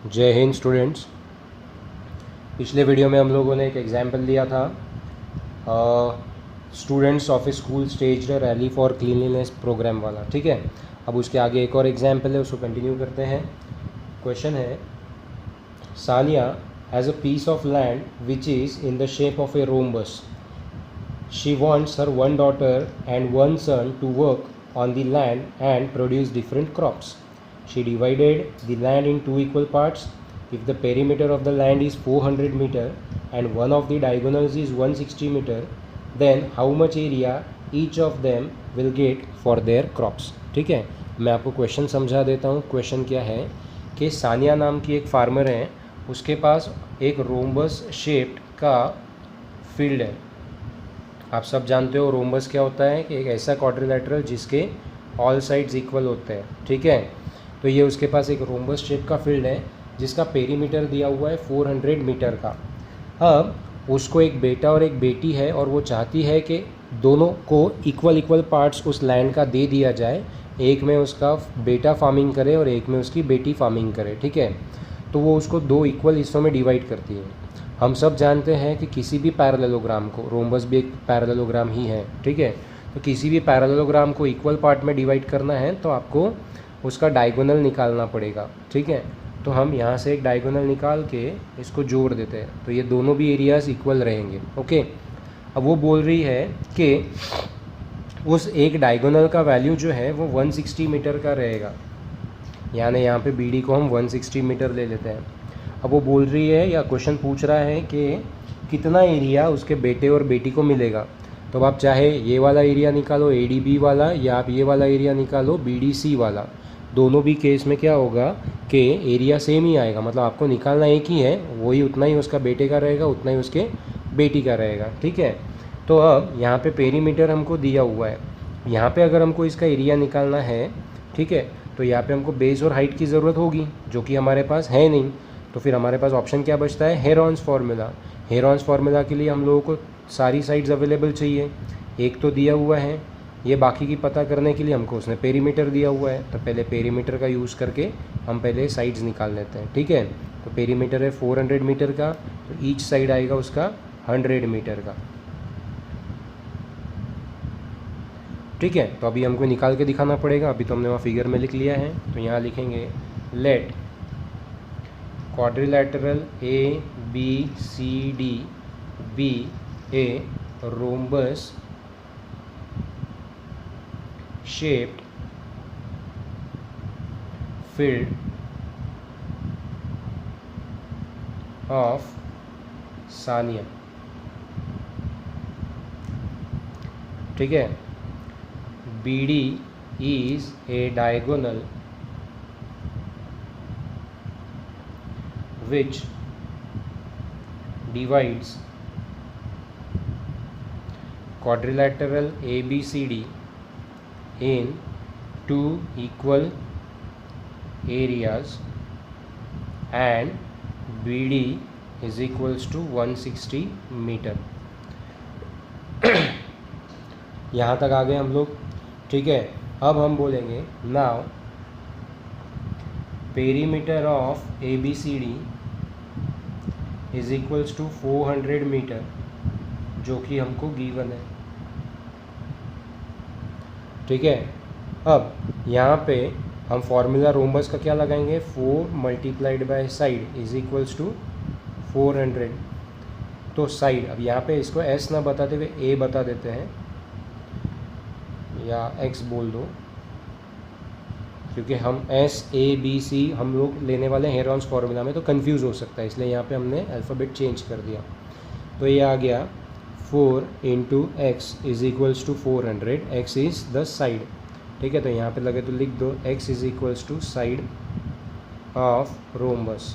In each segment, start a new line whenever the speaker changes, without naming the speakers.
जय हिंद स्टूडेंट्स। पिछले वीडियो में हम लोगों ने एक एग्जाम्पल लिया था students of a school stage rally for cleanliness programme वाला। ठीक है, अब उसके आगे एक और एग्जाम्पल है, उसको कंटिन्यू करते हैं। क्वेश्चन है, Sania has a piece of land which is in the shape of a rhombus. She wants her one daughter and one son to work on the land and produce different crops. She divided the land in two equal parts. If the perimeter of the land is 400 meter and one of the diagonals is 160 meter, then how much area each of them will get for their crops. ठीक है, मैं आपको question समझा देता हूँ। Question क्या है कि सानिया नाम की एक फार्मर है, उसके पास एक रोम्बस शेप्ड का फील्ड है। आप सब जानते हो रोम्बस क्या होता है कि एक ऐसा क्वाड्रिलेटरल जिसके ऑल साइड्स इक्वल होते हैं। ठीक है, तो ये उसके पास एक रोम्बस शेप का फील्ड है जिसका पेरीमीटर दिया हुआ है 400 मीटर का। अब उसको एक बेटा और एक बेटी है और वो चाहती है कि दोनों को इक्वल पार्ट्स उस लैंड का दे दिया जाए, एक में उसका बेटा फार्मिंग करे और एक में उसकी बेटी फार्मिंग करे। ठीक है, तो वो उसको दो इक्वल हिस्सों में डिवाइड करती है। हम सब जानते हैं कि किसी भी पैरेललोग्राम को, रोम्बस भी एक पैरेललोग्राम ही है, ठीक है, तो किसी भी पैरेललोग्राम को इक्वल पार्ट में डिवाइड करना है तो आपको उसका डायगोनल निकालना पड़ेगा। ठीक है, तो हम यहाँ से एक डायगोनल निकाल के इसको जोड़ देते हैं, तो ये दोनों भी एरियाज़ इक्वल रहेंगे। ओके, अब वो बोल रही है कि उस एक डायगोनल का वैल्यू जो है वो 160 मीटर का रहेगा, यानी यहाँ पे बी डी को हम 160 मीटर ले लेते हैं। अब वो बोल रही है या क्वेश्चन पूछ रहा है कि कितना एरिया उसके बेटे और बेटी को मिलेगा। तो अब आप चाहे ये वाला एरिया निकालो ADB वाला, या आप ये वाला एरिया निकालो BDC वाला, दोनों भी केस में क्या होगा कि एरिया सेम ही आएगा। मतलब आपको निकालना एक ही है, वही उतना ही उसका बेटे का रहेगा, उतना ही उसके बेटी का रहेगा। ठीक है, तो अब यहाँ पे पेरीमीटर हमको दिया हुआ है, यहाँ पे अगर हमको इसका एरिया निकालना है, ठीक है, तो यहाँ पे हमको बेस और हाइट की ज़रूरत होगी जो कि हमारे पास है नहीं। तो फिर हमारे पास ऑप्शन क्या बचता है, हेरॉन्स फार्मूला। हेरॉन्स फार्मूला के लिए हम लोगों को सारी साइड्स अवेलेबल चाहिए, एक तो दिया हुआ है, ये बाकी की पता करने के लिए हमको उसने पेरीमीटर दिया हुआ है, तो पहले पेरीमीटर का यूज़ करके हम पहले साइड्स निकाल लेते हैं। ठीक है, तो पेरीमीटर है 400 मीटर का, तो ईच साइड आएगा उसका 100 मीटर का। ठीक है, तो अभी हमको निकाल के दिखाना पड़ेगा, अभी तो हमने वहाँ फिगर में लिख लिया है, तो यहाँ लिखेंगे late quadrilateral ABCD be a rhombus shaped field of Sania. ठीक है, BD is a diagonal which divides quadrilateral ABCD in two equal areas and BD is equals to 160 metre. यहाँ तक आ गए हम लोग। ठीक है, अब हम बोलेंगे now perimeter of ABCD is equals to 400 metre, जो कि हमको गिवन है। ठीक है, अब यहाँ पे हम फॉर्मूला रोम्बस का क्या लगाएंगे, 4 multiplied by side is equals to 400। तो साइड, अब यहाँ पे इसको S ना बताते हुए A बता देते हैं, या X बोल दो, क्योंकि हम SABC हम लोग लेने वाले हैं हेरॉन्स फार्मूला में, तो कंफ्यूज हो सकता है, इसलिए यहाँ पे हमने अल्फ़ाबेट चेंज कर दिया। तो ये आ गया 4 into x is equals to 400, x is the side. ठीक है, तो यहाँ पे लगे तो लिख दो x is equals to side of rhombus.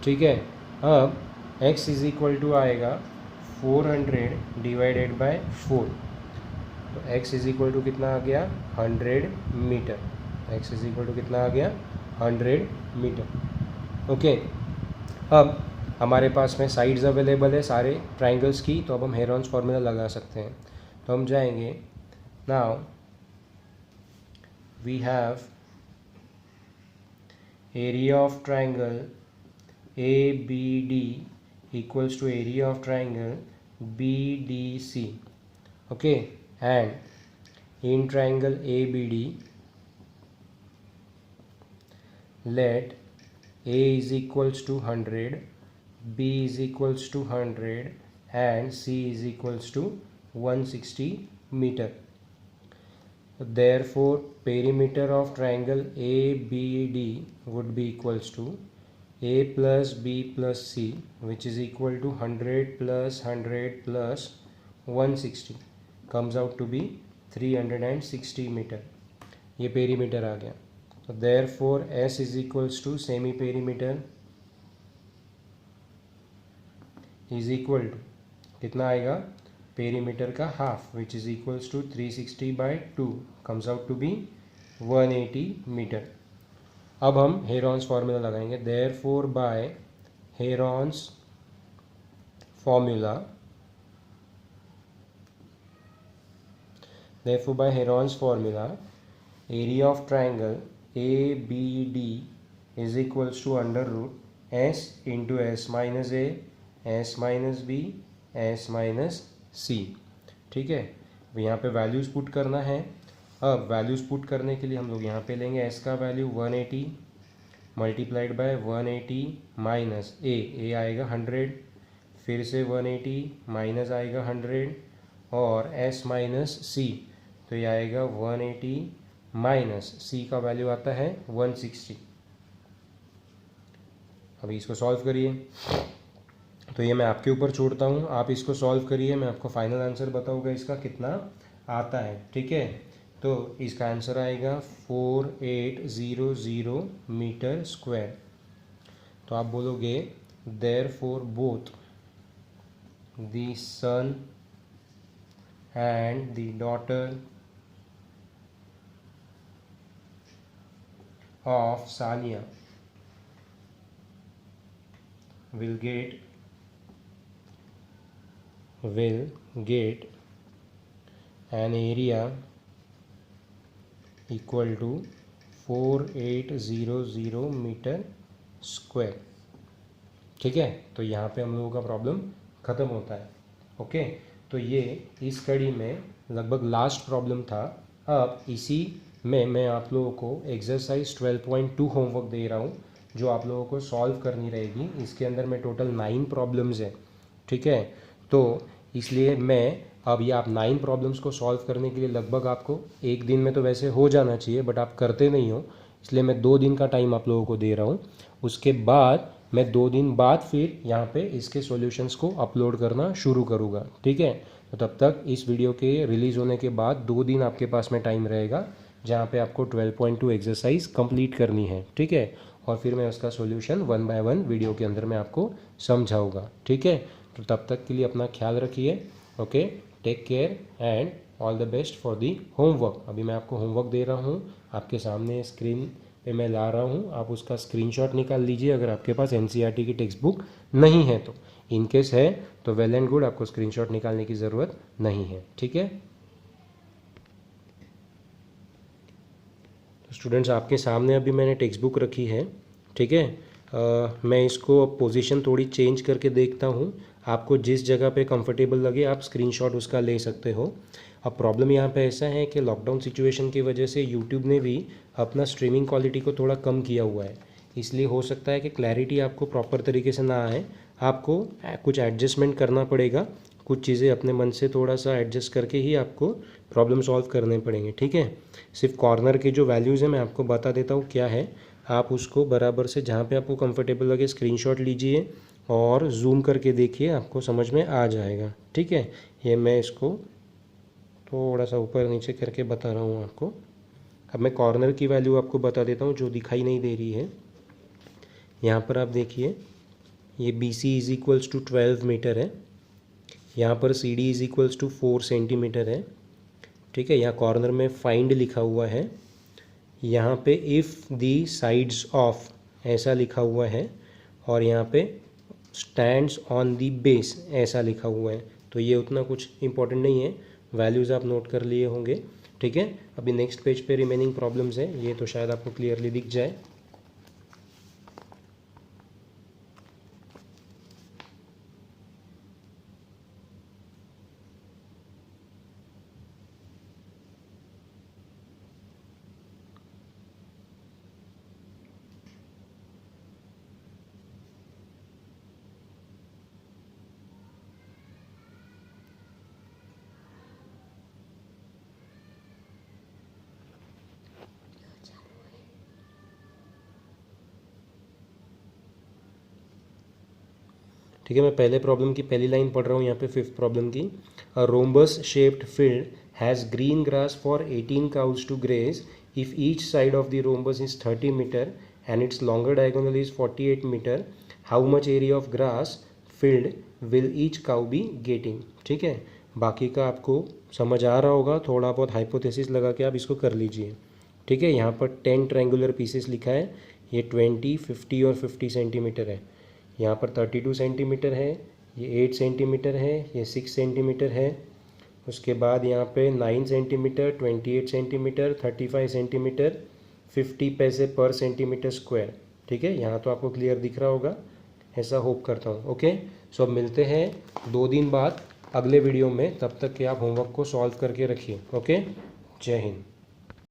ठीक है, अब x इज इक्वल टू आएगा 400 डिवाइडेड बाय 4, तो x इज इक्वल टू कितना आ गया, 100 metre. x is equal to कितना आ गया, 100 मीटर। ओके, अब हमारे पास में साइड्स अवेलेबल है सारे ट्राइंगल्स की, तो अब हम हेरॉन्स फार्मूला लगा सकते हैं। तो हम जाएंगे, now we have area of triangle ABD equals to area of triangle BDC. Okay, and in triangle ABD, let A is equals to 100, B is equals to 100 and C is equals to 160 meter. Therefore perimeter of triangle ABD would be equals to A plus B plus C, which is equal to 100 plus 100 plus 160, comes out to be 360 meter. ये perimeter आ गया. तो therefore S is equals to semi perimeter is equal to कितना आएगा, perimeter का half, which is equals to 360 by 2, comes out to be 180 metre. अब हम Heron's formula लगाएंगे. Therefore by Heron's formula, therefore by Heron's formula area of triangle ABD is equals to under root S into S minus A, S minus B, S minus C. ठीक है, यहाँ पे values put करना है. अब values put करने के लिए हम लोग यहाँ पे लेंगे S का value 180 multiplied by 180 minus A आएगा 100, फिर से 180 माइनस आएगा 100 और S माइनस C, तो ये आएगा 180 माइनस C का वैल्यू आता है 160. अभी इसको सॉल्व करिए. तो ये मैं आपके ऊपर छोड़ता हूँ, आप इसको सॉल्व करिए, मैं आपको फाइनल आंसर बताऊँगा इसका कितना आता है. ठीक है, तो इसका आंसर आएगा 4800 मीटर स्क्वायर. तो आप बोलोगे therefore both the son and the daughter of Sania will get an area equal to 4800 metre square. ठीक है, तो यहाँ पे हम लोगों का प्रॉब्लम ख़त्म होता है. ओके, तो ये इस कड़ी में लगभग लास्ट प्रॉब्लम था. अब इसी में मैं आप लोगों को एक्सरसाइज 12.2 होमवर्क दे रहा हूँ, जो आप लोगों को सॉल्व करनी रहेगी. इसके अंदर में टोटल 9 प्रॉब्लम्स हैं. ठीक है, तो इसलिए मैं अब ये आप 9 प्रॉब्लम्स को सॉल्व करने के लिए लगभग आपको एक दिन में तो वैसे हो जाना चाहिए, बट आप करते नहीं हो, इसलिए मैं 2 दिन का टाइम आप लोगों को दे रहा हूँ. उसके बाद मैं 2 दिन बाद फिर यहाँ पे इसके सॉल्यूशंस को अपलोड करना शुरू करूँगा. ठीक है, तो तब तक इस वीडियो के रिलीज़ होने के बाद 2 दिन आपके पास में टाइम रहेगा, जहाँ पे आपको 12.2 एक्सरसाइज कंप्लीट करनी है. ठीक है, और फिर मैं उसका सॉल्यूशन 1 बाय 1 वीडियो के अंदर मैं आपको समझाऊँगा. ठीक है, तो तब तक के लिए अपना ख्याल रखिए. Okay, take care and all the best for the homework. अभी मैं आपको होमवर्क दे रहा हूँ, आपके सामने स्क्रीन पे मैं ला रहा हूँ. आप उसका स्क्रीनशॉट निकाल लीजिए अगर आपके पास NCERT की टेक्स्ट बुक नहीं है तो. इन केस है तो वेल एंड गुड, आपको स्क्रीनशॉट निकालने की ज़रूरत नहीं है. ठीक है, तो स्टूडेंट्स आपके सामने अभी मैंने टेक्स्ट बुक रखी है. ठीक है, मैं इसको पोजीशन थोड़ी चेंज करके देखता हूँ. आपको जिस जगह पे कंफर्टेबल लगे आप स्क्रीनशॉट उसका ले सकते हो. अब प्रॉब्लम यहाँ पे ऐसा है कि लॉकडाउन सिचुएशन की वजह से यूट्यूब ने भी अपना स्ट्रीमिंग क्वालिटी को थोड़ा कम किया हुआ है, इसलिए हो सकता है कि क्लैरिटी आपको प्रॉपर तरीके से ना आए. आपको कुछ एडजस्टमेंट करना पड़ेगा, कुछ चीज़ें अपने मन से थोड़ा सा एडजस्ट करके ही आपको प्रॉब्लम सॉल्व करने पड़ेंगे. ठीक है, सिर्फ कॉर्नर के जो वैल्यूज़ हैं मैं आपको बता देता हूँ क्या है. आप उसको बराबर से जहाँ पे आपको कंफर्टेबल लगे स्क्रीनशॉट लीजिए और जूम करके देखिए, आपको समझ में आ जाएगा. ठीक है, ये मैं इसको थोड़ा सा ऊपर नीचे करके बता रहा हूँ आपको. अब मैं कॉर्नर की वैल्यू आपको बता देता हूँ जो दिखाई नहीं दे रही है. यहाँ पर आप देखिए, ये BC is equals to 12 metre है, यहाँ पर CD is equals to 4 centimetre है. ठीक है, यहाँ कॉर्नर में फाइंड लिखा हुआ है, यहाँ पे इफ़ दी साइड्स ऑफ ऐसा लिखा हुआ है, और यहाँ पे स्टैंड्स ऑन दी बेस ऐसा लिखा हुआ है. तो ये उतना कुछ इंपॉर्टेंट नहीं है, वैल्यूज़ आप नोट कर लिए होंगे. ठीक है, अभी नेक्स्ट पेज पे रिमेनिंग प्रॉब्लम्स है, ये तो शायद आपको क्लियरली दिख जाए. ठीक है, मैं पहले प्रॉब्लम की पहली लाइन पढ़ रहा हूँ यहाँ पे 5th प्रॉब्लम की। A rhombus shaped field has green grass for 18 cows to graze if each side of the rhombus is 30 metre and its longer diagonal is 48 metre, how much area of grass field will each cow be getting. ठीक है, बाकी का आपको समझ आ रहा होगा, थोड़ा बहुत हाइपोथेसिस लगा के आप इसको कर लीजिए। ठीक है, यहाँ पर 10 ट्रायंगुलर पीसेस लिखा है, ये 20, 50 और 50 सेंटीमीटर है। यहाँ पर 32 सेंटीमीटर है, ये 8 सेंटीमीटर है, ये 6 सेंटीमीटर है। उसके बाद यहाँ पे 9 सेंटीमीटर, 28 सेंटीमीटर, 35 सेंटीमीटर, 50 पैसे पर सेंटीमीटर स्क्वायर। ठीक है, यहाँ तो आपको क्लियर दिख रहा होगा, ऐसा होप करता हूँ। ओके, सो अब मिलते हैं 2 दिन बाद अगले वीडियो में, तब तक के आप होमवर्क को सॉल्व करके रखिए। ओके, जय हिंद।